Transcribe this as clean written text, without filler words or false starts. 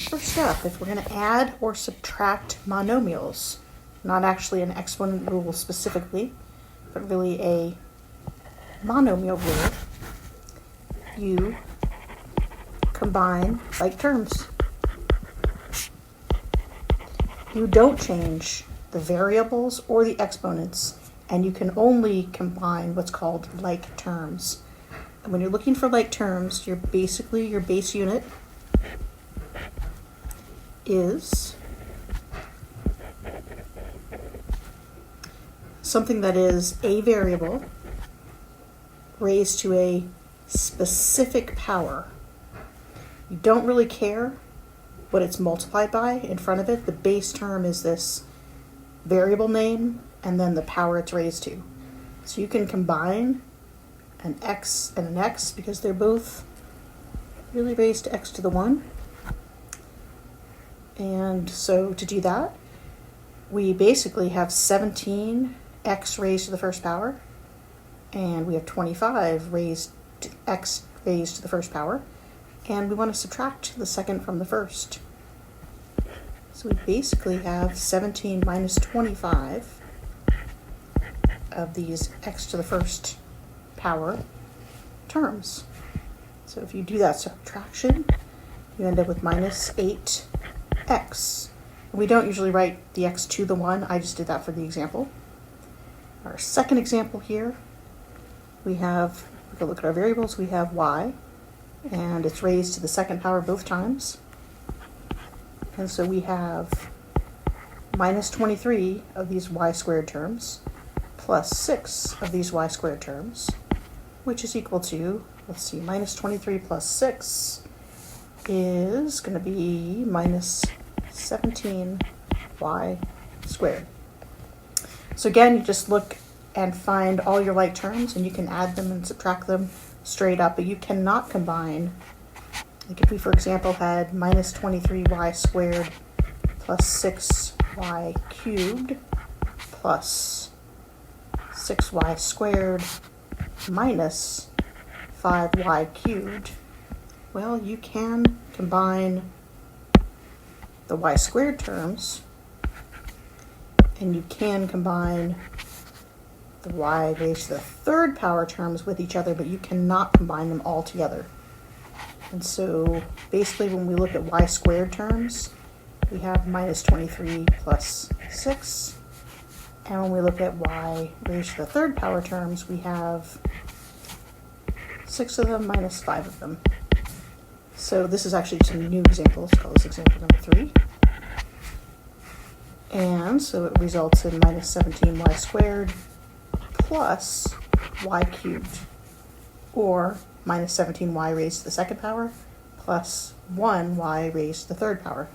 First up, if we're going to add or subtract monomials, not actually an exponent rule specifically, but really a monomial rule, you combine like terms. You don't change the variables or the exponents, and you can only combine what's called like terms. And when you're looking for like terms, you're basically, your base unit is something that is a variable raised to a specific power. You don't really care what it's multiplied by in front of it. The base term is this variable name and then the power it's raised to. So you can combine an x and an x because they're both really raised to x to the 1. And so to do that, we basically have 17 x raised to the first power, and we have 25 raised to x raised to the first power, and we want to subtract the second from the first. So we basically have 17 minus 25 of these x to the first power terms. So if you do that subtraction, you end up with minus 8x. We don't usually write the x to the 1, I just did that for the example. Our second example here, we can look at our variables, we have y, and it's raised to the second power both times. And so we have minus 23 of these y squared terms plus 6 of these y squared terms, which is equal to, let's see, minus 23 plus 6 is going to be minus 17y squared. So again, you just look and find all your like terms, and you can add them and subtract them straight up, but you cannot combine. Like if we, for example, had minus 23y squared plus 6y cubed plus 6y squared minus 5y cubed, well, you can combine the y squared terms, and you can combine the y raised to the third power terms with each other, but you cannot combine them all together. And so basically when we look at y squared terms, we have minus 23 plus 6. And when we look at y raised to the third power terms, we have 6 of them minus 5 of them. So this is actually just a new example. Let's call this example number 3. And so it results in minus 17y squared plus y cubed, or minus 17y raised to the second power plus 1y raised to the third power.